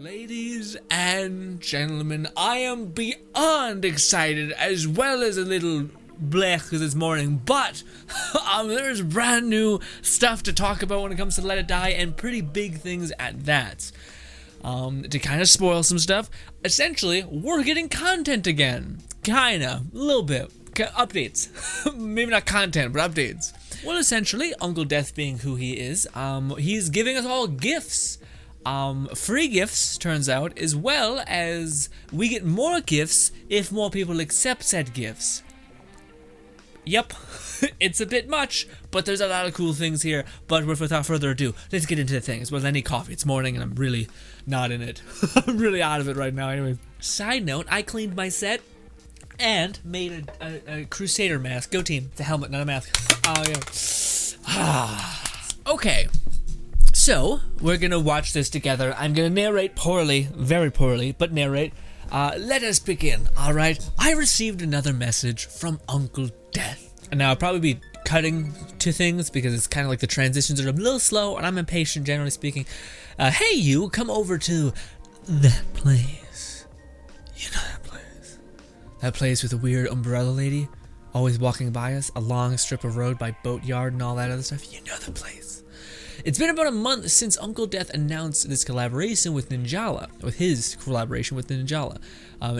Ladies and gentlemen, I am beyond excited as well as a little blech this morning, but there's brand new stuff to talk about when it comes to Let It Die, and pretty big things at that. To kind of spoil some stuff, essentially, we're getting content again. Kinda, a little bit. Updates. Maybe not content, but updates. Well, essentially, Uncle Death being who he is, he's giving us all gifts. Free gifts, turns out, as well as we get more gifts if more people accept said gifts. Yep, it's a bit much, but there's a lot of cool things here. But without further ado, let's get into the things. Well, I need coffee. It's morning and I'm really not in it. I'm really out of it right now. Anyway, side note, I cleaned my set and made a Crusader mask. Go team. It's a helmet, not a mask. Oh, yeah. Okay. So, we're gonna watch this together. I'm gonna narrate poorly, very poorly, but narrate. Let us begin, alright? I received another message from Uncle Death. And now I'll probably be cutting to things because it's kind of like the transitions are a little slow and I'm impatient, generally speaking. Hey you, come over to that place. You know that place? That place with the weird umbrella lady always walking by us, a long strip of road by Boatyard and all that other stuff. You know the place. It's been about a month since Uncle Death announced this collaboration with Ninjala,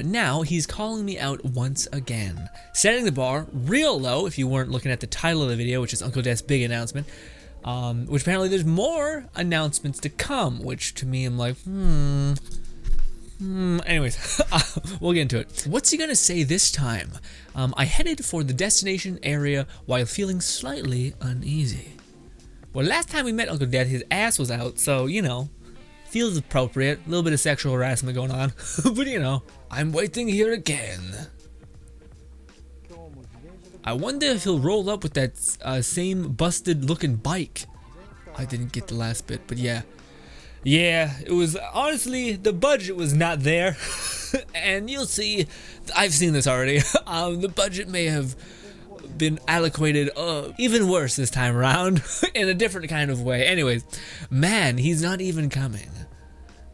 now he's calling me out once again, setting the bar real low if you weren't looking at the title of the video, which is Uncle Death's big announcement, which apparently there's more announcements to come, which to me I'm like, anyways, we'll get into it. What's he gonna say this time? I headed for the destination area while feeling slightly uneasy. Well, last time we met Uncle Death, his ass was out, so, you know, feels appropriate. A little bit of sexual harassment going on, but you know, I'm waiting here again. I wonder if he'll roll up with that same busted looking bike. I didn't get the last bit, but yeah. Yeah, it was, honestly, the budget was not there. And you'll see, I've seen this already. The budget may have been allocated even worse this time around in a different kind of way. Anyways, man, he's not even coming.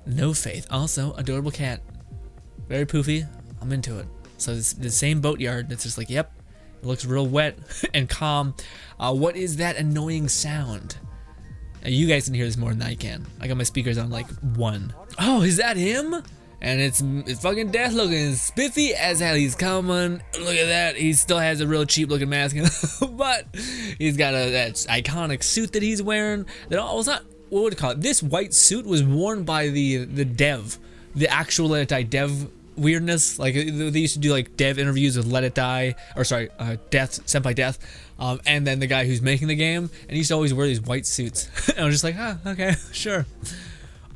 No faith. Also, adorable cat. Very poofy. I'm into it. So it's the same Boatyard that's just like, yep, it looks real wet and calm. What is that annoying sound? You guys can hear this more than I can. I got my speakers on like 1. Oh, is that him? And it's fucking Death looking spiffy as hell. He's coming. Look at that. He still has a real cheap looking mask, but he's got that iconic suit that he's wearing. That was not, what would you call it? This white suit was worn by the dev, the actual Let It Die dev weirdness. Like they used to do like dev interviews with Let It Die, or sorry, Death, Senpai Death, and then the guy who's making the game, and he used to always wear these white suits. And I was just like, okay, sure.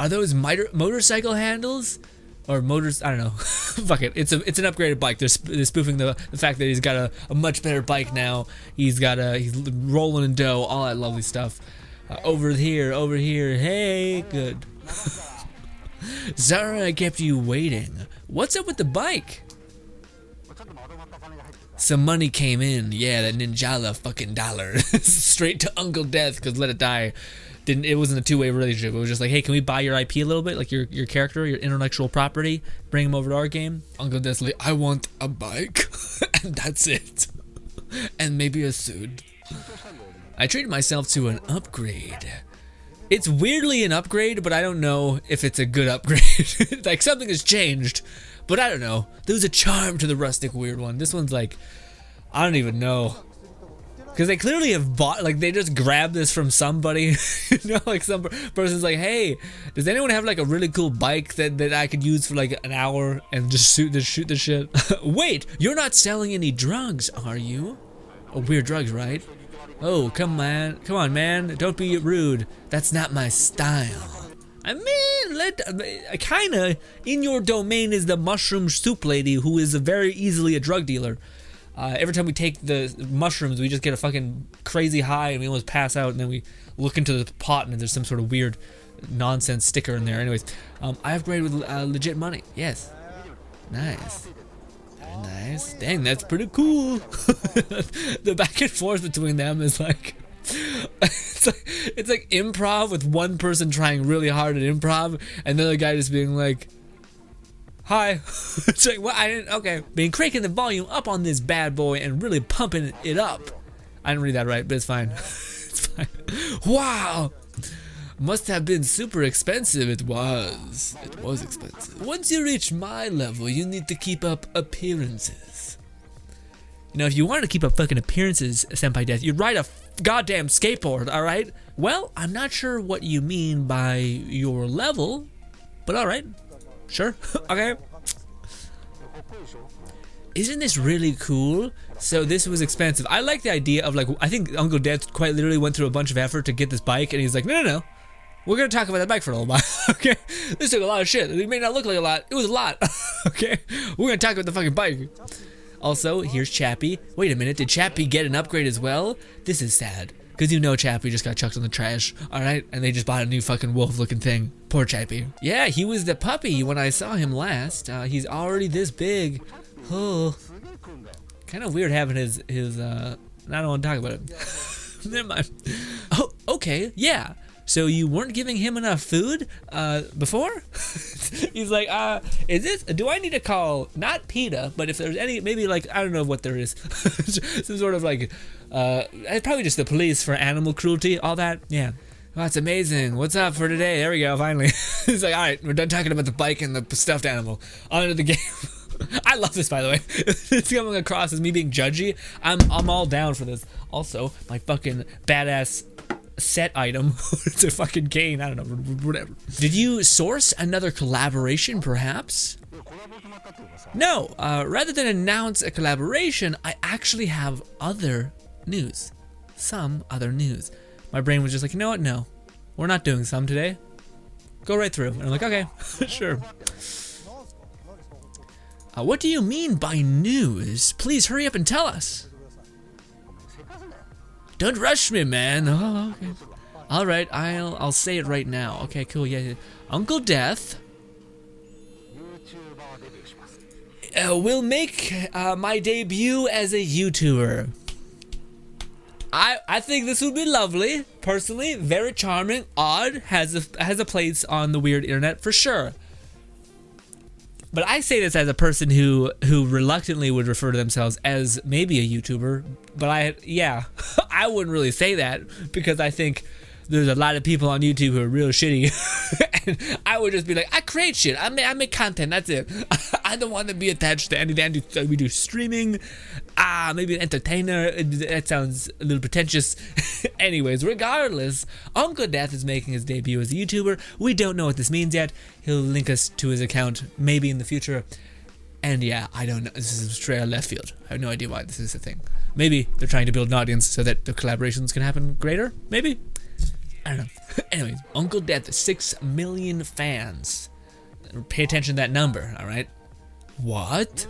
Are those motorcycle handles? Or motors, I don't know. Fuck it. It's an upgraded bike. They're spoofing the fact that he's got a much better bike now. He's rolling in dough, all that lovely stuff. Over here. Hey, good. Sorry I kept you waiting. What's up with the bike? Some money came in. Yeah, that Ninjala fucking dollar. Straight to Uncle Death, because Let It Die. It wasn't a two-way relationship. It was just like, hey, can we buy your IP a little bit, like your character, your intellectual property, bring him over to our game? Uncle Death's like, I want a bike, and that's it, and maybe a suit. I treated myself to an upgrade. It's weirdly an upgrade, but I don't know if it's a good upgrade. Like something has changed, but I don't know. There was a charm to the rustic weird one. This one's like, I don't even know. Because they clearly have bought, like they just grabbed this from somebody, you know, like some person's like, hey, does anyone have like a really cool bike that I could use for like an hour and just shoot the shit? Wait, you're not selling any drugs, are you? Oh, weird drugs, right? Oh, come on, man, don't be rude. That's not my style. I mean, kinda, in your domain is the mushroom soup lady who is very easily a drug dealer. Every time we take the mushrooms, we just get a fucking crazy high and we almost pass out, and then we look into the pot and there's some sort of weird nonsense sticker in there. Anyways, I upgraded with legit money. Yes. Nice. Very nice. Dang, that's pretty cool. The back and forth between them is like It's like improv with one person trying really hard at improv and the other guy just being like, hi. It's like, well, I didn't, okay. Being cranking the volume up on this bad boy and really pumping it up. I didn't read that right, but it's fine. It's fine. Wow. Must have been super expensive. It was. It was expensive. Once you reach my level, you need to keep up appearances. You know, if you wanted to keep up fucking appearances, Senpai Death, you'd ride a goddamn skateboard, alright? Well, I'm not sure what you mean by your level, but alright. Sure. Okay. Isn't this really cool? So this was expensive. I like the idea of like, I think Uncle Death quite literally went through a bunch of effort to get this bike, and he's like, no. We're gonna talk about that bike for a little while, okay? This took a lot of shit. It may not look like a lot. It was a lot, okay? We're gonna talk about the fucking bike. Also, here's Chappie. Wait a minute, did Chappie get an upgrade as well? This is sad, because you know Chappie just got chucked in the trash, alright? And they just bought a new fucking wolf-looking thing. Poor Chappie. Yeah, he was the puppy when I saw him last. He's already this big. Oh. Kind of weird having his I don't want to talk about it. Never mind. Oh, okay, yeah. So you weren't giving him enough food before? He's like, is this, do I need to call, not PETA, but if there's any, maybe like, I don't know what there is. Some sort of like, probably just the police for animal cruelty, all that, yeah. Oh, that's amazing. What's up for today? There we go, finally. He's like, all right, we're done talking about the bike and the stuffed animal. On to the game. I love this, by the way. It's coming across as me being judgy. I'm all down for this. Also, my fucking badass set item. It's a fucking cane. I don't know. Whatever. Did you source another collaboration, perhaps? No. Rather than announce a collaboration, I actually have other news. Some other news. My brain was just like, you know what? No, we're not doing some today. Go right through. And I'm like, okay, sure. What do you mean by news? Please hurry up and tell us. Don't rush me, man. Oh, okay. All right, I'll say it right now. Okay, cool. Yeah. Uncle Death will make my debut as a YouTuber. I think this would be lovely. Personally, very charming. Odd, has a place on the weird internet for sure. But I say this as a person who reluctantly would refer to themselves as maybe a YouTuber. But I wouldn't really say that because I think there's a lot of people on YouTube who are real shitty. And I would just be like, I create shit. I make content. That's it. I don't want to be attached to anything. We do streaming. Maybe an entertainer. That sounds a little pretentious. Anyways, regardless, Uncle Death is making his debut as a YouTuber. We don't know what this means yet. He'll link us to his account maybe in the future. And yeah, I don't know. This is straight out of left field. I have no idea why this is a thing. Maybe they're trying to build an audience so that the collaborations can happen greater. Maybe. I don't know. Anyways, Uncle Death, 6 million fans. Pay attention to that number, alright? What?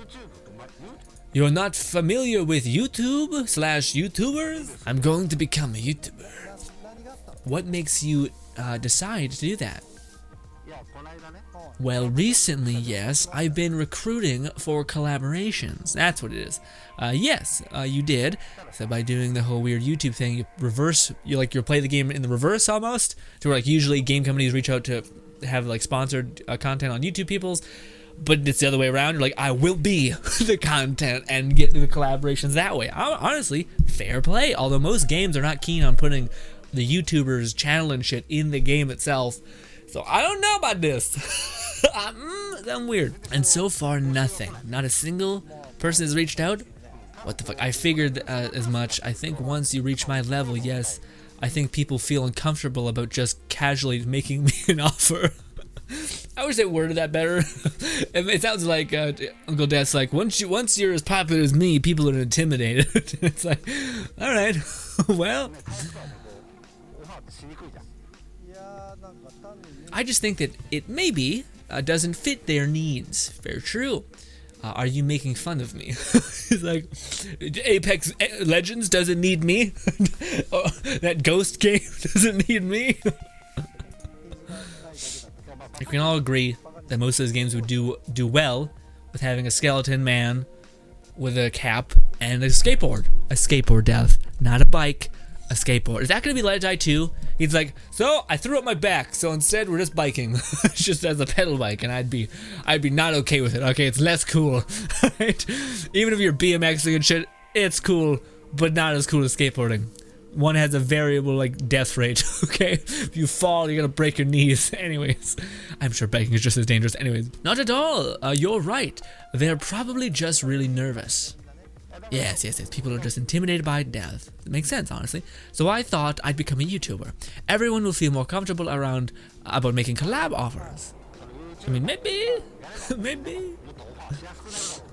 You're not familiar with YouTube/YouTubers? I'm going to become a YouTuber. What makes you decide to do that? Well, recently, yes, I've been recruiting for collaborations. That's what it is. Yes, you did. So by doing the whole weird YouTube thing, you play the game in the reverse almost, to where like usually game companies reach out to have like sponsored content on YouTube people's, but it's the other way around. You're like, I will be the content and get the collaborations that way. Honestly, fair play. Although most games are not keen on putting the YouTuber's channel and shit in the game itself. So I don't know about this. I'm weird. And so far, nothing. Not a single person has reached out. What the fuck? I figured as much. I think once you reach my level, yes, I think people feel uncomfortable about just casually making me an offer. I wish they worded that better. It sounds like Uncle Death's like, once you're as popular as me, people are intimidated. It's like, all right, well. I just think that it maybe doesn't fit their needs. Very true. Are you making fun of me? He's like, Apex Legends doesn't need me. Oh, that Ghost game doesn't need me. We can all agree that most of those games would do well with having a skeleton man with a cap and a skateboard. A skateboard, Death, not a bike. A a skateboard. Is that gonna be Let It Die 2? He's like, so I threw up my back, so instead we're just biking, just as a pedal bike, and I'd be not okay with it. Okay, it's less cool. Right? Even if you're BMXing and shit, it's cool, but not as cool as skateboarding. One has a variable like death rate. Okay, if you fall, you're gonna break your knees. Anyways, I'm sure biking is just as dangerous. Anyways, not at all. You're right. They're probably just really nervous. Yes. People are just intimidated by death. It makes sense, honestly. So I thought I'd become a YouTuber. Everyone will feel more comfortable about making collab offers. I mean, maybe.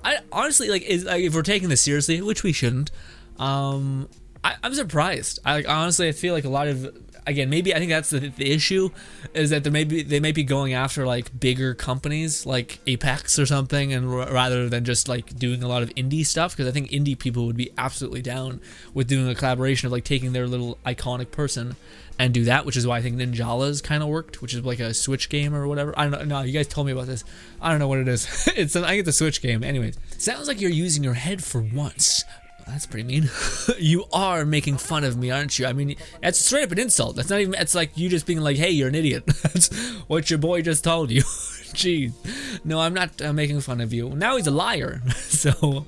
I honestly like if we're taking this seriously, which we shouldn't. I'm surprised. Honestly, I feel like a lot of, again, maybe I think that's the issue, is that they may be going after like bigger companies like Apex or something, and rather than just like doing a lot of indie stuff, because I think indie people would be absolutely down with doing a collaboration of like taking their little iconic person and do that, which is why I think Ninjala's kind of worked, which is like a Switch game or whatever. I don't know. No, you guys told me about this. I don't know what it is. I think it's a Switch game. Anyways, sounds like you're using your head for once. That's pretty mean. You are making fun of me, aren't you? I mean, that's straight up an insult. That's not even, it's like you just being like, hey, you're an idiot. That's what your boy just told you. Jeez. No, I'm not making fun of you. Now he's a liar. So,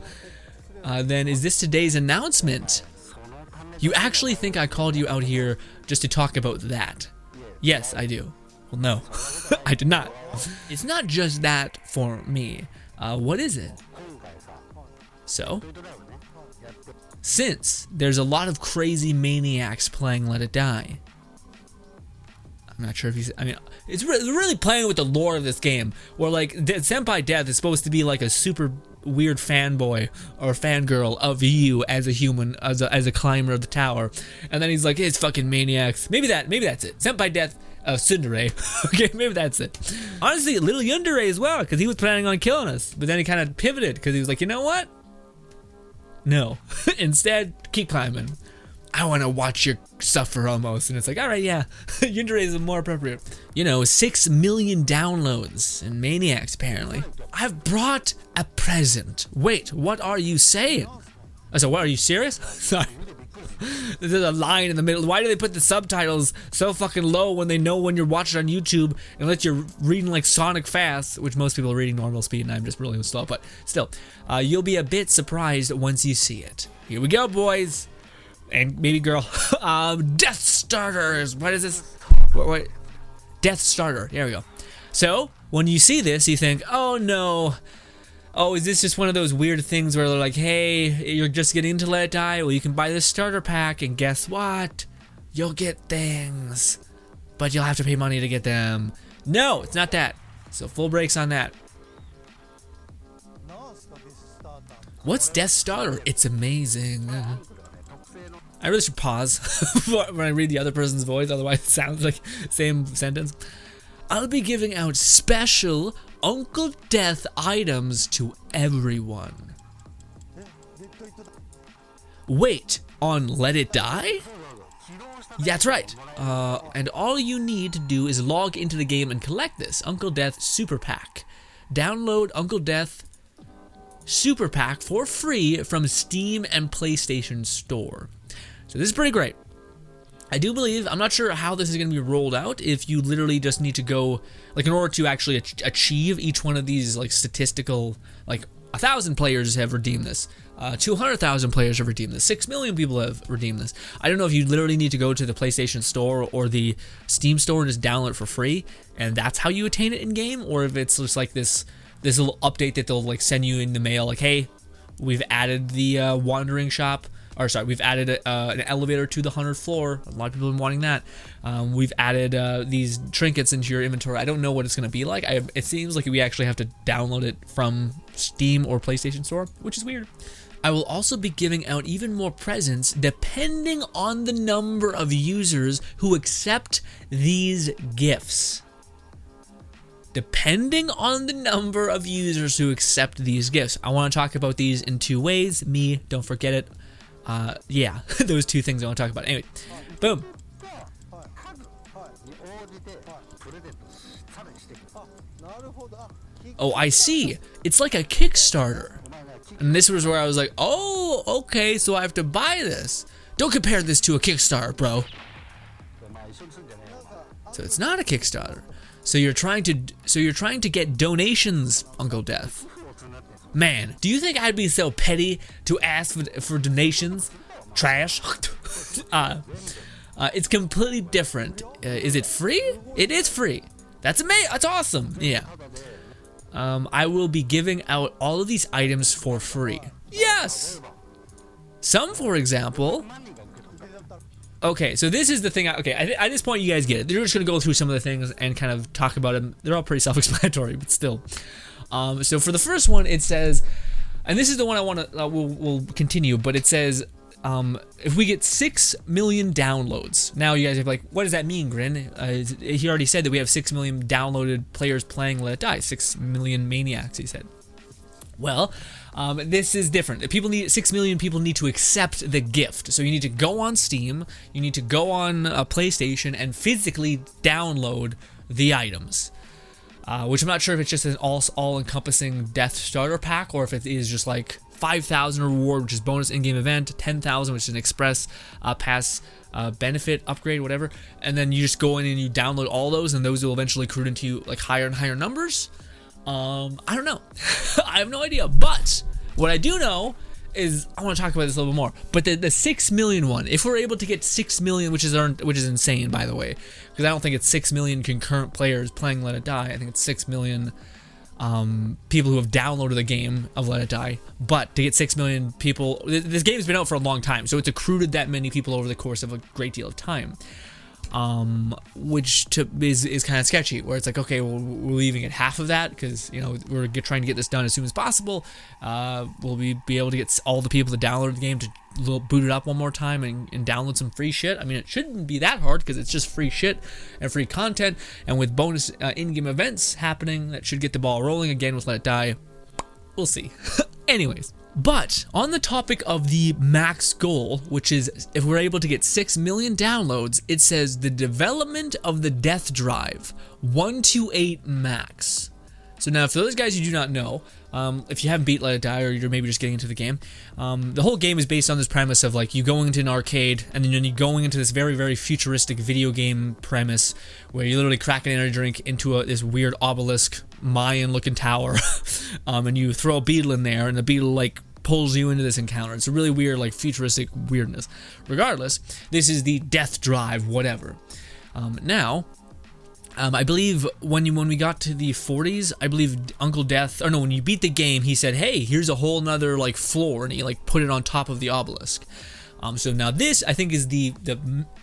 then is this today's announcement? You actually think I called you out here just to talk about that? Yes, I do. Well, no, I did not. It's not just that for me. What is it? So? Since there's a lot of crazy maniacs playing Let It Die. I'm not sure if he's, I mean, it's really playing with the lore of this game, where like Senpai Death is supposed to be like a super weird fanboy or fangirl of you as a human, as a climber of the tower, and then he's like, hey, it's fucking maniacs. Maybe that's it. Senpai Death, Tsundere. Okay, maybe that's it. Honestly, little Yandere as well, because he was planning on killing us, but then he kind of pivoted because he was like, you know what? No. Instead, keep climbing. I want to watch you suffer almost. And it's like, all right, yeah. Yandere is more appropriate. You know, 6 million downloads and maniacs, apparently. I've brought a present. Wait, what are you saying? I said, what, are you serious? Sorry. There's a line in the middle. Why do they put the subtitles so fucking low when they know when you're watching on YouTube, unless you're reading like Sonic fast, which most people are reading normal speed and I'm just really slow, but still. You'll be a bit surprised once you see it. Here we go, boys. And maybe girl. Death Starters. What is this? What? Death Starter. There we go. So, when you see this, you think, oh no. Oh, is this just one of those weird things where they're like, hey, you're just getting into Let It Die? Well, you can buy this starter pack, and guess what? You'll get things, but you'll have to pay money to get them. No, it's not that. So full brakes on that. What's Death Starter? It's amazing. I really should pause when I read the other person's voice, otherwise it sounds like same sentence. I'll be giving out special Uncle Death items to everyone. Wait, on Let It Die? That's right. And all you need to do is log into the game and collect this Uncle Death Super Pack. Download Uncle Death Super Pack for free from Steam and PlayStation Store. So this is pretty great. I do believe, I'm not sure how this is going to be rolled out, if you literally just need to go, like in order to actually achieve each one of these like statistical, like 1,000 players have redeemed this, 200,000 players have redeemed this, 6 million people have redeemed this. I don't know if you literally need to go to the PlayStation Store or the Steam Store and just download it for free, and that's how you attain it in game, or if it's just like this little update that they'll like send you in the mail, like, hey, we've added the wandering shop. Or sorry, we've added an elevator to the 100th floor. A lot of people have been wanting that. We've added these trinkets into your inventory. I don't know what it's going to be like. It seems like we actually have to download it from Steam or PlayStation Store, which is weird. I will also be giving out even more presents depending on the number of users who accept these gifts. Depending on the number of users who accept these gifts. I want to talk about these in 2 ways. Me, don't forget it. Yeah, those 2 things I want to talk about. Anyway, boom. Oh, I see. It's like a Kickstarter. And this was where I was like, oh, okay, so I have to buy this. Don't compare this to a Kickstarter, bro. So it's not a Kickstarter. So you're trying to get donations, Uncle Death. Man, do you think I'd be so petty to ask for donations? Trash. It's completely different. Is it free? It is free. That's amazing. That's awesome. Yeah. I will be giving out all of these items for free. Yes. Some, for example. Okay, so this is the thing. Okay, at this point, you guys get it. They're just gonna go through some of the things and kind of talk about them. They're all pretty self-explanatory, but still. So for the first one, it says, and this is the one I want to. We'll continue, but it says, if we get 6 million downloads. Now you guys are like, what does that mean, Grin? He already said that we have 6 million downloaded players playing Let It Die. 6 million maniacs, he said. Well, this is different. 6 million people need to accept the gift. So you need to go on Steam, you need to go on a PlayStation and physically download the items. Which I'm not sure if it's just an all-encompassing Death Starter Pack or if it is just like 5,000 reward, which is bonus in-game event, 10,000, which is an express pass benefit upgrade, whatever, and then you just go in and you download all those, and those will eventually accrue into like higher and higher numbers. I don't know. I have no idea, but what I do know is I want to talk about this a little bit more. But the 6 million one, if we're able to get 6 million, which is insane, by the way, because I don't think it's 6 million concurrent players playing Let It Die. I think it's 6 million people who have downloaded the game of Let It Die. But to get 6 million people, this game's been out for a long time, so it's accrued that many people over the course of a great deal of time. Which is kind of sketchy, where it's like, okay, well, we're leaving at half of that because, you know, we're trying to get this done as soon as possible. Will we be able to get all the people that downloaded the game to boot it up one more time and download some free shit? I mean, it shouldn't be that hard because it's just free shit and free content, and with bonus in-game events happening, that should get the ball rolling again with Let It Die. We'll see. Anyways. But on the topic of the max goal, which is if we're able to get 6 million downloads, it says the development of the death drive 128 max. So now for those guys who do not know, if you haven't beat Let It Die or you're maybe just getting into the game, the whole game is based on this premise of like you going into an arcade and then you're going into this very, very futuristic video game premise where you literally crack an energy drink into this weird obelisk Mayan looking tower and you throw a beetle in there and the beetle like pulls you into this encounter. It's a really weird like futuristic weirdness. Regardless, this is the death drive whatever. Now I believe when we got to the 40s, I believe Uncle Death, or no, when you beat the game, he said, hey, here's a whole nother like floor, and he like put it on top of the obelisk. So now this, I think, is the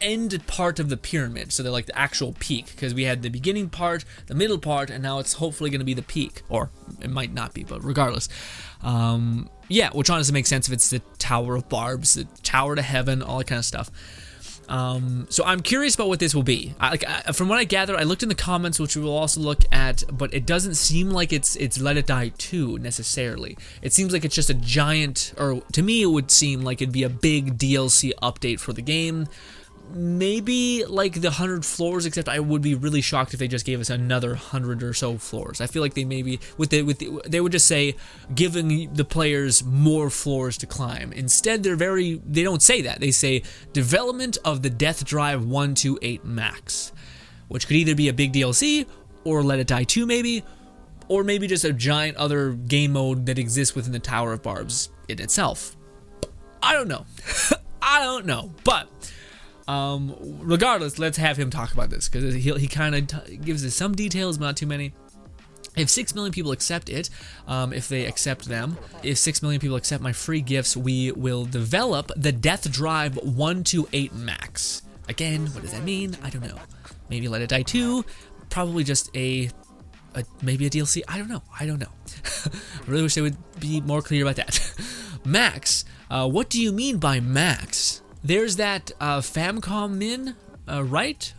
end part of the pyramid, so they're like the actual peak, because we had the beginning part, the middle part, and now it's hopefully going to be the peak, or it might not be, but regardless. Yeah, which honestly makes sense if it's the Tower of Barbs, the Tower to Heaven, all that kind of stuff. So I'm curious about what this will be. From what I gather, I looked in the comments, which we will also look at, but it doesn't seem like it's Let It Die 2 necessarily. It seems like it's just a giant, or to me it would seem like it'd be a big DLC update for the game. Maybe like the 100 floors, except I would be really shocked if they just gave us another 100 or so floors. I feel like they maybe they would just say giving the players more floors to climb. Instead, they don't say that. They say development of the Death Drive 128 max, which could either be a big DLC or Let It Die 2 maybe, or maybe just a giant other game mode that exists within the Tower of Barbs in itself. I don't know. I don't know, but regardless, let's have him talk about this, because he kind of gives us some details, but not too many. If 6 million people accept it, if they accept them, if 6 million people accept my free gifts, we will develop the Death Drive 128 max. Again, what does that mean? I don't know. Maybe Let It Die 2, probably just maybe a DLC. I don't know. I really wish they would be more clear about that. Max, what do you mean by max? There's that Famicom Min, right?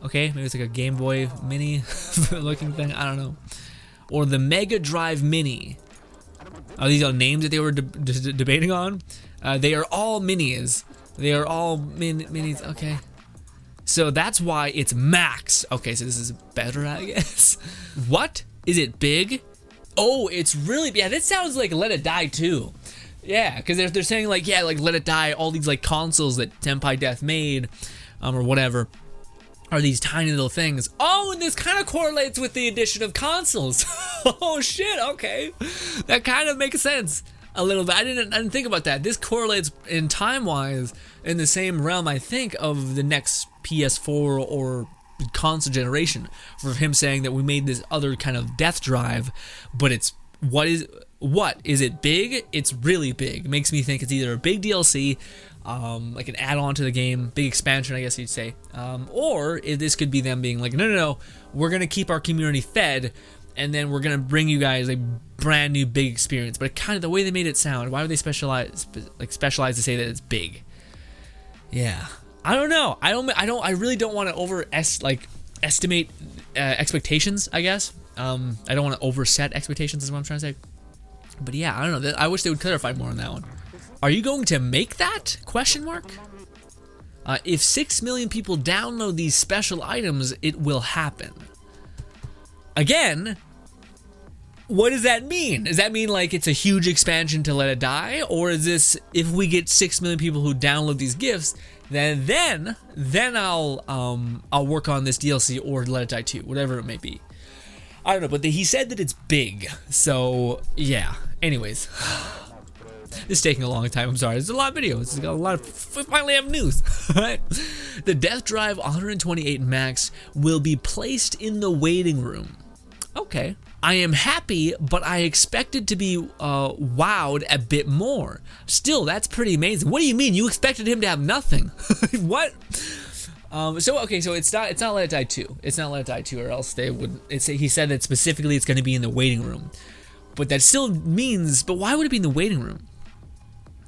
Okay, maybe it's like a Game Boy Mini looking thing, I don't know. Or the Mega Drive Mini. Are these all names that they were debating on? They are all minis. They are all minis, okay. So that's why it's max. Okay, so this is better, I guess. What? Is it big? Oh, it's really, yeah, this sounds like Let It Die 2. Yeah, because they're saying like, yeah, like Let It Die, all these like consoles that Senpai Death made, or whatever, are these tiny little things. Oh, and this kind of correlates with the addition of consoles. Oh shit, okay. That kind of makes sense a little bit. I didn't think about that. This correlates in time-wise in the same realm, I think, of the next PS4 or console generation, for him saying that we made this other kind of death drive, but it's what is it big? It's really big. It makes me think it's either a big DLC, like an add-on to the game, big expansion, I guess you'd say, or if this could be them being like, no, we're gonna keep our community fed, and then we're gonna bring you guys a brand new big experience. But kind of the way they made it sound, why would they specialize to say that it's big? Yeah, I don't know. I really don't want to estimate expectations, I guess. I don't want to overset expectations is what I'm trying to say. But yeah, I don't know. I wish they would clarify more on that one. Are you going to make that? Question mark. If 6 million people download these special items, it will happen. Again, what does that mean? Does that mean like it's a huge expansion to Let It Die? Or is this, if we get 6 million people who download these gifts, then I'll work on this DLC or Let It Die 2, whatever it may be. I don't know, but he said that it's big, so yeah. Anyways, this is taking a long time. I'm sorry. There's a lot of videos. It's got a lot of. We finally have news. Right? The Death Drive 128 Max will be placed in the waiting room. Okay. I am happy, but I expected to be wowed a bit more. Still, that's pretty amazing. What do you mean? You expected him to have nothing? What? So it's not Let It Die 2. It's not Let It Die 2, or else they would. He said that specifically it's going to be in the waiting room, but that still means. But why would it be in the waiting room?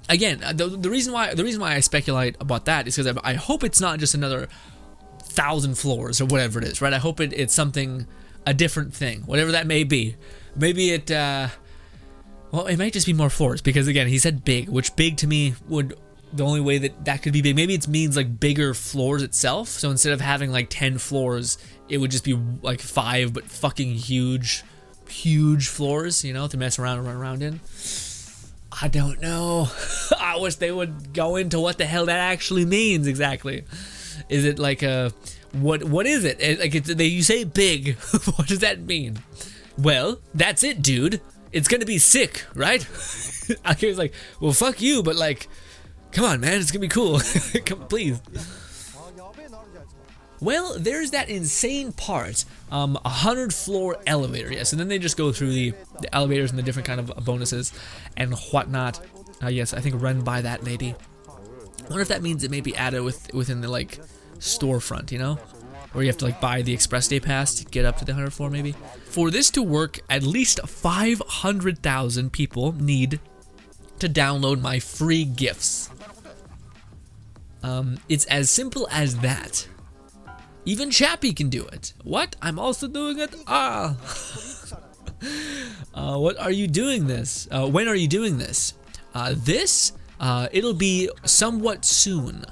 Again, the reason why I speculate about that is because I hope it's not just another 1,000 floors or whatever it is, right? I hope it's something, a different thing, whatever that may be. Maybe it it might just be more floors, because again, he said big, which big to me would. The only way that could be big, maybe it means like bigger floors itself. So instead of having like 10 floors, it would just be like 5, but fucking huge floors, you know, to mess around and run around in. I don't know. I wish they would go into what the hell that actually means exactly. Is it like a what is it? Like you say big. What does that mean? Well, that's it, dude. It's gonna be sick, right? Okay, it's like, well, fuck you, but like. Come on, man, it's gonna be cool. Come, please. Well, there's that insane part, 100-floor elevator, yes, and then they just go through the elevators and the different kind of bonuses and whatnot. Yes, I think run by that lady. I wonder if that means it may be added within the like storefront, you know, where you have to like buy the express day pass to get up to the 100th floor, maybe. For this to work, at least 500,000 people need to download my free gifts. It's as simple as that. Even Chappie can do it. What? I'm also doing it? What are you doing this? When are you doing this? It'll be somewhat soon.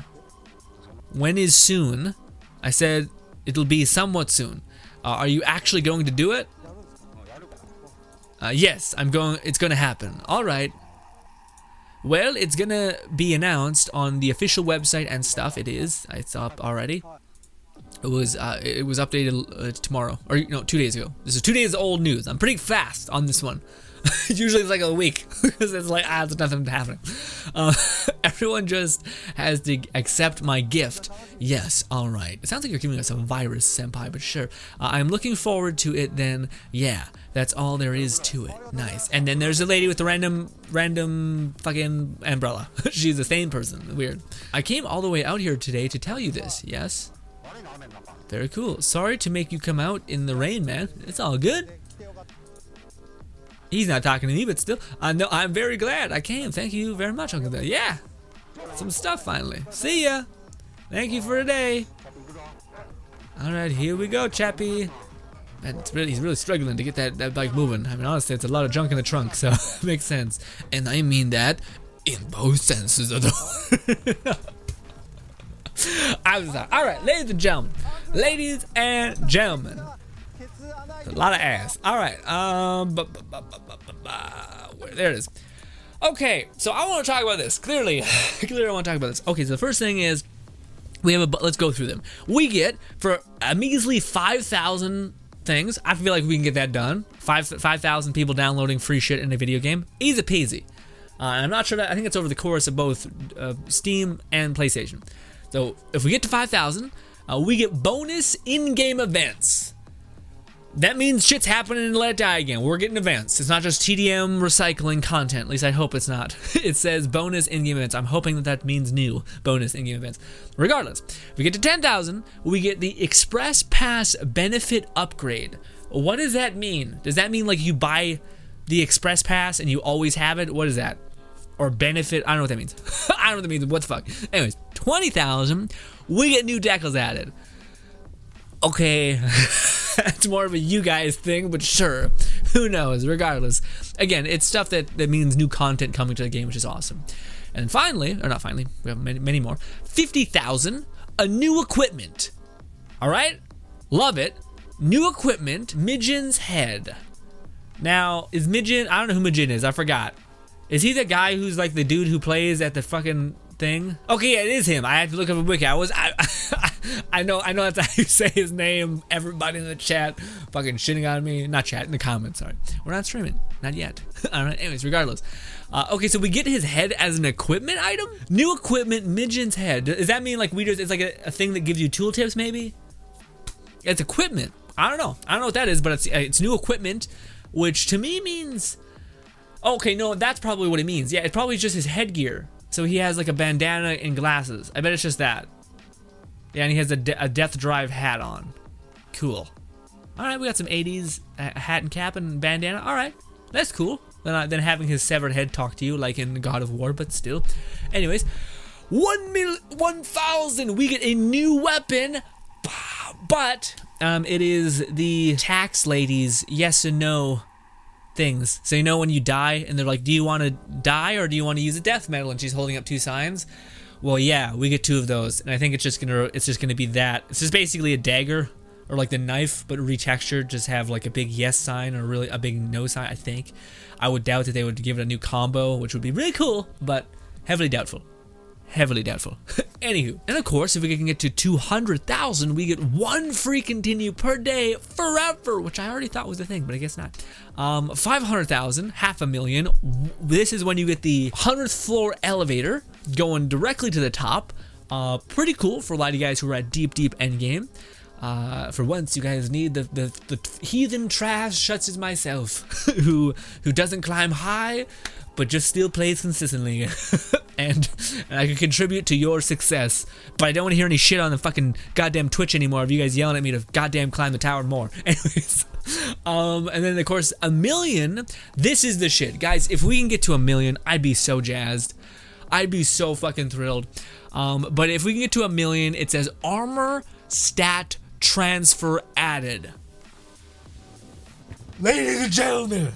When is soon? I said it'll be somewhat soon. Are you actually going to do it? Yes, I'm going. It's going to happen. All right. Well, it's gonna be announced on the official website and stuff. It's up already. It was updated tomorrow, or no, 2 days ago. This is 2 days old news. I'm pretty fast on this one. Usually it's like a week because it's like there's nothing happening. Everyone just has to accept my gift. Yes, all right. It sounds like you're giving us a virus, senpai, but sure. I'm looking forward to it. Then, yeah, that's all there is to it. Nice. And then there's a lady with the random fucking umbrella. She's the same person. Weird. I came all the way out here today to tell you this. Yes. Very cool. Sorry to make you come out in the rain, man. It's all good. He's not talking to me, but still. No, I'm very glad I came. Thank you very much, Uncle Bill. Yeah, some stuff finally. See ya. Thank you for today. All right, here we go, Chappie. Man, he's really struggling to get that bike moving. I mean, honestly, it's a lot of junk in the trunk, so it makes sense. And I mean that in both senses of the I'm sorry. All right, ladies and gentlemen. Ladies and gentlemen. A lot of ass. All right. There it is. Okay, so I want to talk about this. Clearly I want to talk about this. Okay, so the first thing is we have let's go through them. We get for a measly 5,000 things. I feel like we can get that done. 5,000 people downloading free shit in a video game. Easy peasy. And I'm not sure that, I think it's over the course of both Steam and PlayStation. So if we get to 5,000, we get bonus in-game events. That means shit's happening in Let It Die again. We're getting events. It's not just TDM recycling content. At least I hope it's not. It says bonus in-game events. I'm hoping that that means new bonus in-game events. Regardless, if we get to 10,000, we get the Express Pass benefit upgrade. What does that mean? Does that mean like you buy the Express Pass and you always have it? What is that? Or benefit? I don't know what that means. I don't know what that means. What the fuck? Anyways, 20,000, we get new decals added. Okay, that's more of a you guys thing, but sure, who knows, regardless. Again, it's stuff that means new content coming to the game, which is awesome. And finally, or not finally, we have many more, 50,000, a new equipment. All right, love it. New equipment, Midgen's head. Now, is Midgen, I don't know who Midgen is, I forgot. Is he the guy who's like the dude who plays at the fucking thing? Okay, yeah, it is him. I had to look up a wiki. I know that's how you say his name. Everybody in the chat fucking shitting on me. Not chat, in the comments, sorry. We're not streaming, not yet. All right, anyways, regardless. Okay, so we get his head as an equipment item? New equipment, Midgen's head. Does that mean like it's like a thing that gives you tooltips maybe? It's equipment. I don't know what that is, but it's new equipment, which to me means, okay, no, that's probably what it means. Yeah, it's probably just his headgear. So he has like a bandana and glasses. I bet it's just that. Yeah, and he has a Death Drive hat on. Cool. All right, we got some 80s hat and cap and bandana. All right, that's cool. Then having his severed head talk to you like in God of War, but still. Anyways, 1,000, we get a new weapon, but it is the tax lady's yes and no things. So you know when you die and they're like, do you want to die or do you want to use a death medal? And she's holding up 2 signs. Well, yeah, we get 2 of those, and I think it's just gonna be that. It's just basically a dagger or like the knife, but retextured. Just have like a big yes sign or really a big no sign. I think. I would doubt that they would give it a new combo, which would be really cool, but heavily doubtful. Heavily doubtful. Anywho, and of course, if we can get to 200,000, we get 1 free continue per day forever, which I already thought was a thing, but I guess not. 500,000, 500,000. This is when you get the 100th floor elevator going directly to the top. Pretty cool for a lot of you guys who are at deep end game. For once, you guys need the heathen trash such as myself, who doesn't climb high, but just still plays consistently, and I can contribute to your success. But I don't want to hear any shit on the fucking goddamn Twitch anymore of you guys yelling at me to goddamn climb the tower more. Anyways, and then of course 1,000,000. This is the shit, guys. If we can get to 1,000,000, I'd be so jazzed. I'd be so fucking thrilled. But if we can get to 1,000,000, it says armor stat transfer added. Ladies and gentlemen,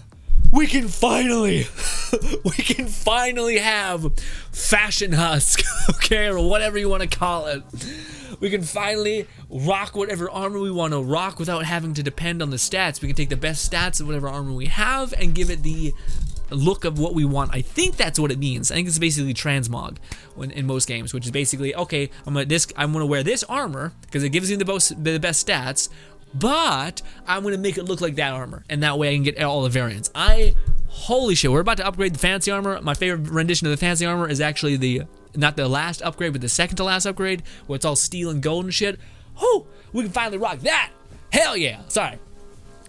we can finally have Fashion Husk, okay, or whatever you want to call it. We can finally rock whatever armor we want to rock without having to depend on the stats. We can take the best stats of whatever armor we have and give it the look of what we want. I think that's what it means. I think it's basically transmog in most games, which is basically, okay, I'm gonna wear this armor because it gives you the best stats, but I'm gonna make it look like that armor, and that way I can get all the variants. Holy shit, we're about to upgrade the fancy armor. My favorite rendition of the fancy armor is actually not the last upgrade, but the second to last upgrade, where it's all steel and gold and shit. Whoo, we can finally rock that. Hell yeah. Sorry.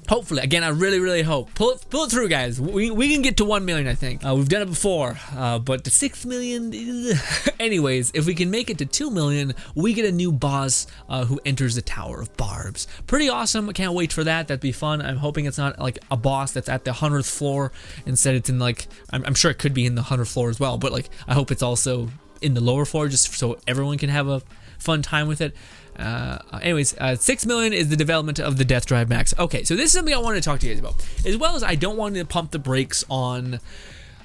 Hopefully, again, I really hope. Pull it through, guys. We can get to 1,000,000, I think. We've done it before, but to 6,000,000. Anyways, if we can make it to 2,000,000, we get a new boss who enters the Tower of Barbs. Pretty awesome. I can't wait for that. That'd be fun. I'm hoping it's not like a boss that's at the 100th floor. Instead, it's in like, I'm sure it could be in the 100th floor as well, but like, I hope it's also in the lower floor just so everyone can have a fun time with it. Anyways, 6,000,000 is the development of the Death Drive Max. Okay, so this is something I wanted to talk to you guys about, as well as I don't want to pump the brakes on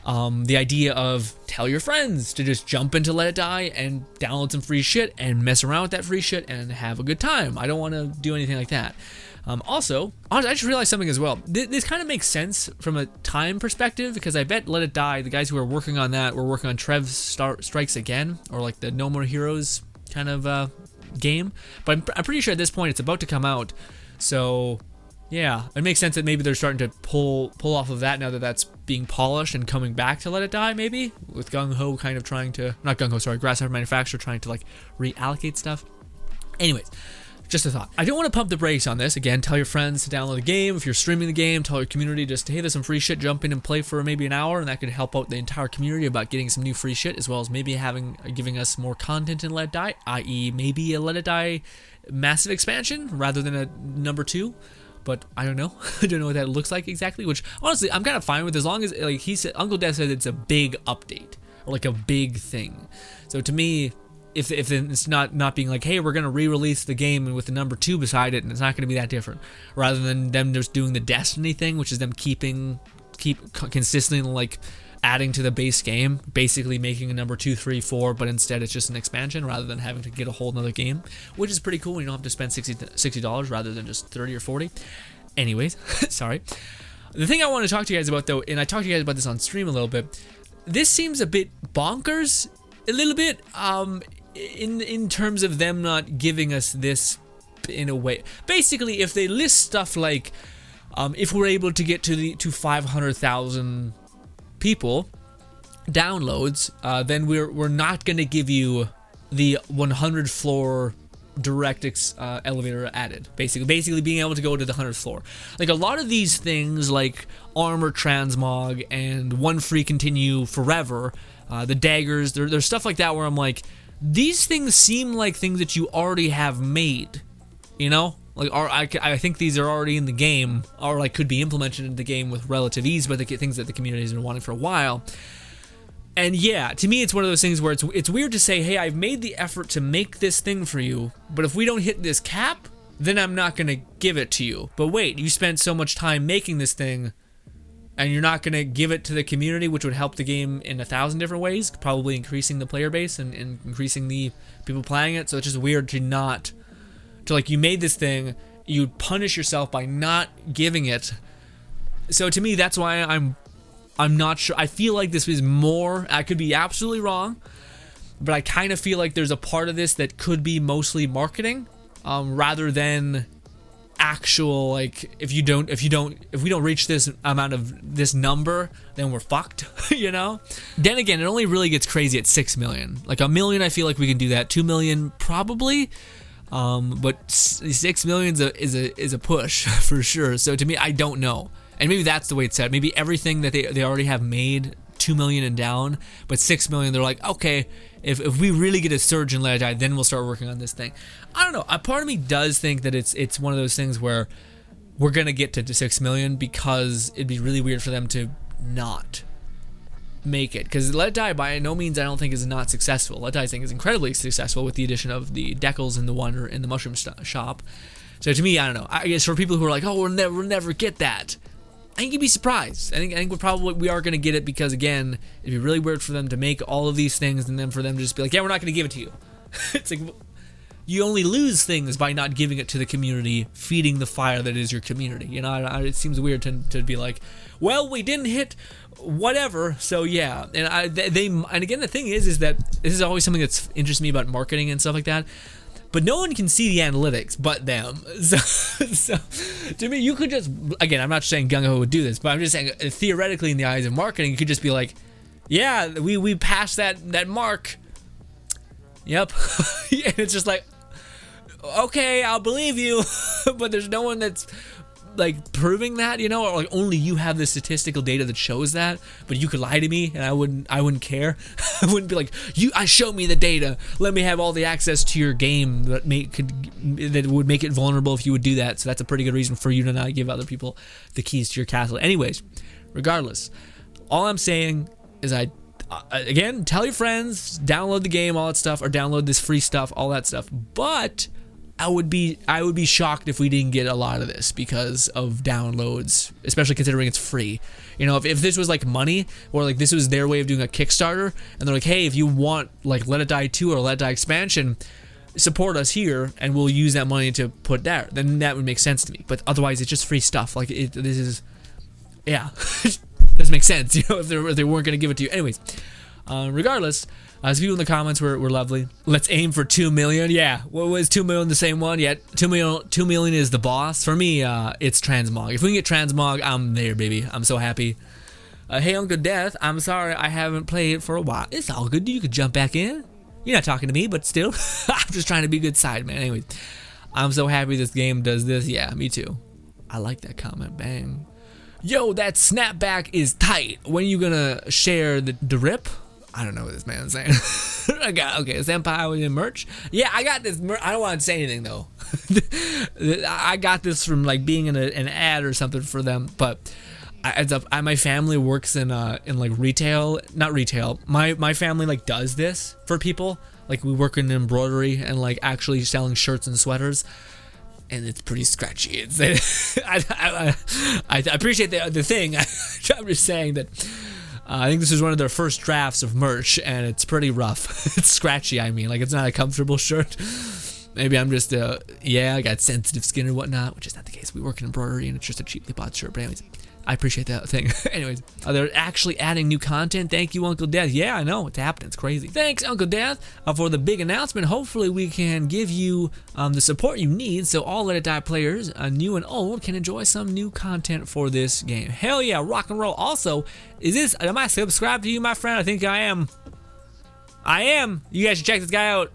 the idea of tell your friends to just jump into Let It Die and download some free shit and mess around with that free shit and have a good time. I don't want to do anything like that. Also, I just realized something as well. This kind of makes sense from a time perspective, because I bet Let It Die, the guys who are working on that, were working on Trev Strikes Again, or like the No More Heroes kind of game. But I'm pretty sure at this point it's about to come out. So yeah, it makes sense that maybe they're starting to pull off of that now that that's being polished and coming back to Let It Die, maybe, with Gung Ho kind of trying to, not Gung Ho, sorry, Grasshopper Manufacturer trying to like reallocate stuff. Anyways, just a thought. I don't want to pump the brakes on this. Again, tell your friends to download the game. If you're streaming the game, tell your community just, hey, there's some free shit, jump in and play for maybe an hour, and that could help out the entire community about getting some new free shit, as well as maybe giving us more content in Let It Die, i.e. maybe a Let It Die massive expansion rather than a number 2. But I don't know. I don't know what that looks like exactly, which honestly I'm kind of fine with, as long as, like he said, Uncle Death said it's a big update or like a big thing. So to me, if it's not being like, hey, we're gonna re-release the game with the number 2 beside it, and it's not gonna be that different, rather than them just doing the Destiny thing, which is them keep consistently like adding to the base game, basically making a number 2, 3, 4, but instead it's just an expansion rather than having to get a whole nother game, which is pretty cool. You don't have to spend $60 rather than just 30 or 40. Anyways, sorry. The thing I want to talk to you guys about though, and I talked to you guys about this on stream a little bit, this seems a bit bonkers, a little bit, in terms of them not giving us this in a way. Basically, if they list stuff like, if we're able to get to 500,000 people downloads, then we're not going to give you the 100 floor direct elevator added. Basically being able to go to the 100th floor. Like a lot of these things, like armor transmog and one free continue forever, the daggers, there's stuff like that where I'm like, these things seem like things that you already have made, you know? Like, I think these are already in the game, or like could be implemented in the game with relative ease, but the things that the community has been wanting for a while. And yeah, to me, it's one of those things where it's weird to say, hey, I've made the effort to make this thing for you, but if we don't hit this cap, then I'm not gonna give it to you. But wait, you spent so much time making this thing, and you're not gonna give it to the community, which would help the game in 1,000 different ways, probably increasing the player base and increasing the people playing it. So it's just weird to like, you made this thing, you punish yourself by not giving it. So to me, that's why I'm not sure. I feel like this is more, I could be absolutely wrong, but I kind of feel like there's a part of this that could be mostly marketing, rather than actual, like, if we don't reach this amount of this number, then we're fucked, you know? Then again, it only really gets crazy at 6 million. Like 1 million, I feel like we can do that. 2 million, probably. But 6 million is a push for sure. So to me, I don't know, and maybe that's the way it's set. Maybe everything that they already have made 2 million and down, but 6 million, they're like, okay, if we really get a surge in Let It Die, then we'll start working on this thing. I don't know. A part of me does think that it's one of those things where we're gonna get to 6 million, because it'd be really weird for them to not make it, because Let It Die by no means I don't think is not successful. Let It Die I think is incredibly successful with the addition of the decals and the Wonder in the Mushroom Shop. So to me, I don't know. I guess for people who are like, oh, we'll never get that, I think you'd be surprised. I think we are going to get it, because again, it'd be really weird for them to make all of these things and then for them to just be like, yeah, we're not going to give it to you. It's like, you only lose things by not giving it to the community, feeding the fire that is your community. You know, it seems weird to be like, well, we didn't hit whatever, so yeah. And and again, the thing is that this is always something that's interests me about marketing and stuff like that. But no one can see the analytics but them. So to me, you could just, again, I'm not saying Gung Ho would do this, but I'm just saying theoretically in the eyes of marketing, you could just be like, yeah, we passed that mark. Yep. And it's just like, okay, I'll believe you, but there's no one that's like proving that, you know, or like only you have the statistical data that shows that, but you could lie to me and I wouldn't care. I wouldn't be like, show me the data, let me have all the access to your game that would make it vulnerable if you would do that. So that's a pretty good reason for you to not give other people the keys to your castle. Anyways, regardless, all I'm saying is again, tell your friends, download the game, all that stuff, or download this free stuff, all that stuff. But I would be shocked if we didn't get a lot of this because of downloads, especially considering it's free. You know, if this was like money, or like this was their way of doing a Kickstarter, and they're like, hey, if you want like Let It Die 2 or Let It Die expansion, support us here and we'll use that money to put there, then that would make sense to me. But otherwise, it's just free stuff. Like, this is, yeah, doesn't make sense, you know, if they weren't going to give it to you. Anyways, regardless, as people in the comments were lovely. Let's aim for 2 million. Yeah, what was 2 million the same one? Yeah, 2 million is the boss. For me, it's Transmog. If we can get Transmog, I'm there, baby. I'm so happy. Hey, Uncle Death, I'm sorry I haven't played for a while. It's all good. You could jump back in. You're not talking to me, but still, I'm just trying to be a good side, man. Anyways, I'm so happy this game does this. Yeah, me too. I like that comment. Bang. Yo, that snapback is tight. When are you gonna share the rip? I don't know what this man's saying. Okay, Senpai with merch. Yeah, I got this merch. I don't want to say anything though. I got this from like being in an ad or something for them. But my family works in like retail, not retail. My family like does this for people. Like we work in embroidery and like actually selling shirts and sweaters. And it's pretty scratchy. I appreciate the thing. I'm just saying that I think this is one of their first drafts of merch, and it's pretty rough. It's scratchy, I mean. Like, it's not a comfortable shirt. Maybe I'm just, yeah, I got sensitive skin or whatnot, which is not the case. We work in embroidery, and it's just a cheaply bought shirt. But anyways, I appreciate that thing. Anyways, they're actually adding new content. Thank you, Uncle Death. Yeah, I know. It's happening. It's crazy. Thanks, Uncle Death, for the big announcement. Hopefully, we can give you the support you need so all Let It Die players, new and old, can enjoy some new content for this game. Hell yeah, rock and roll. Also, am I subscribed to you, my friend? I think I am. I am. You guys should check this guy out.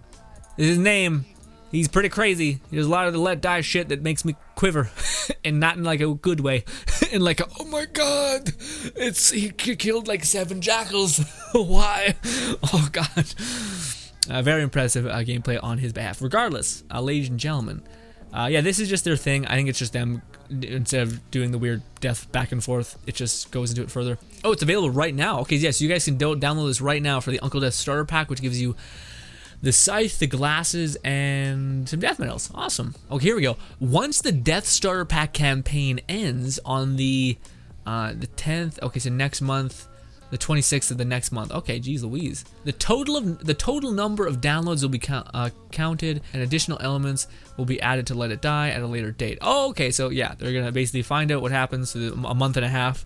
This is his name. He's pretty crazy. He does a lot of the Let It Die shit that makes me quiver, and not in like a good way. In like a, oh my god, he killed like 7 jackals. Why? Oh god. Very impressive gameplay on his behalf. Regardless, ladies and gentlemen, yeah, this is just their thing. I think it's just them, instead of doing the weird death back and forth, it just goes into it further. Oh, it's available right now. Okay, yeah, so you guys can download this right now for the Uncle Death starter pack, which gives you the scythe, the glasses, and some death medals. Awesome. Okay, here we go. Once the Death Starter Pack campaign ends on the 10th, okay, so next month, the 26th of the next month. Okay, geez Louise. The total number of downloads will be counted, and additional elements will be added to Let It Die at a later date. Oh, okay, so yeah, they're gonna basically find out what happens to a month and a half,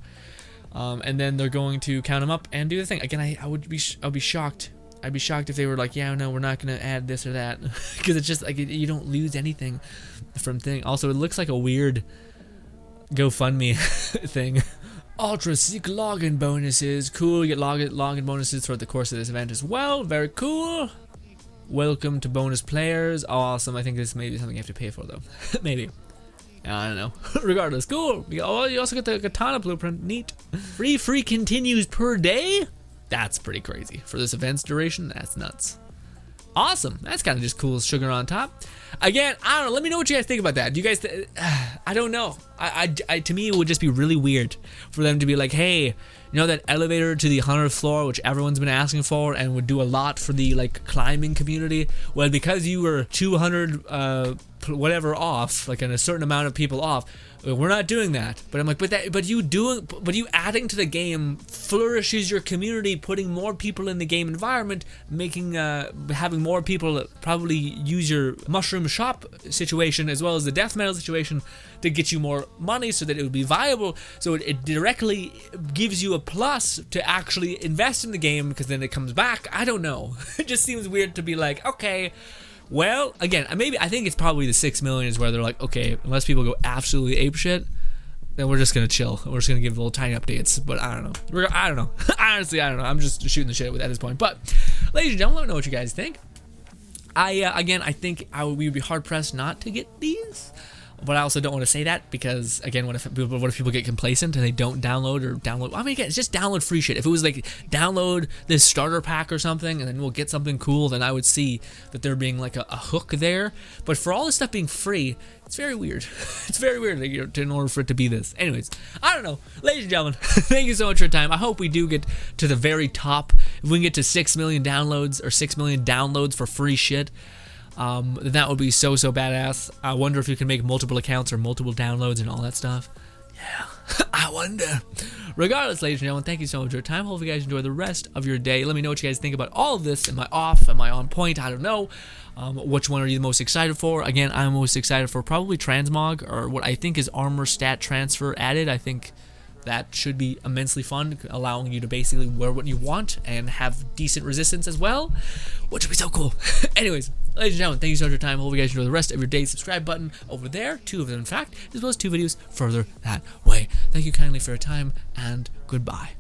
and then they're going to count them up and do the thing. Again, I would be shocked. I'd be shocked if they were like, yeah, no, we're not gonna add this or that, because it's just like you don't lose anything from thing. Also, it looks like a weird GoFundMe thing. Ultra Seek login bonuses. Cool, you get login bonuses throughout the course of this event as well. Very cool. Welcome to bonus players. Awesome. I think this may be something you have to pay for though. Maybe. I don't know. Regardless, cool. Oh, you also get the katana blueprint. Neat. Free continues per day. That's pretty crazy. For this event's duration, that's nuts. Awesome. That's kind of just cool sugar on top. Again, I don't know. Let me know what you guys think about that. Do you guys, I don't know. To me, it would just be really weird for them to be like, hey, you know that elevator to the 100th floor, which everyone's been asking for and would do a lot for the like climbing community? Well, because you were 200 whatever off, like a certain amount of people off, we're not doing that. But I'm like, but you adding to the game flourishes your community, putting more people in the game environment, making having more people probably use your mushroom shop situation as well as the death metal situation to get you more money so that it would be viable. So it directly gives you a plus to actually invest in the game, because then it comes back. I don't know. It just seems weird to be like, okay, well, again, I think it's probably the 6 million is where they're like, okay, unless people go absolutely apeshit, then we're just gonna chill. We're just gonna give little tiny updates. But I don't know. I don't know. Honestly, I don't know. I'm just shooting the shit with at this point. But, ladies and gentlemen, let me know what you guys think. Again, I think we would be hard pressed not to get these. But I also don't want to say that because, again, what if people get complacent and they don't download? I mean, again, it's just download free shit. If it was like download this starter pack or something and then we'll get something cool, then I would see that there being like a hook there. But for all this stuff being free, it's very weird. It's very weird in order for it to be this. Anyways, I don't know. Ladies and gentlemen, thank you so much for your time. I hope we do get to the very top. If we can get to 6 million downloads or 6 million downloads for free shit, then that would be so badass. I wonder if you can make multiple accounts or multiple downloads and all that stuff. Yeah, I wonder. Regardless, ladies and gentlemen, thank you so much for your time. Hope you guys enjoy the rest of your day. Let me know what you guys think about all of this. Am I off? Am I on point? I don't know. Which one are you most excited for? Again, I'm most excited for probably Transmog, or what I think is Armor Stat Transfer added. I think that should be immensely fun, allowing you to basically wear what you want and have decent resistance as well, which would be so cool. Anyways, ladies and gentlemen, thank you so much for your time. Hope you guys enjoy the rest of your day. Subscribe button over there, 2 of them in fact, as well as 2 videos further that way. Thank you kindly for your time, and goodbye.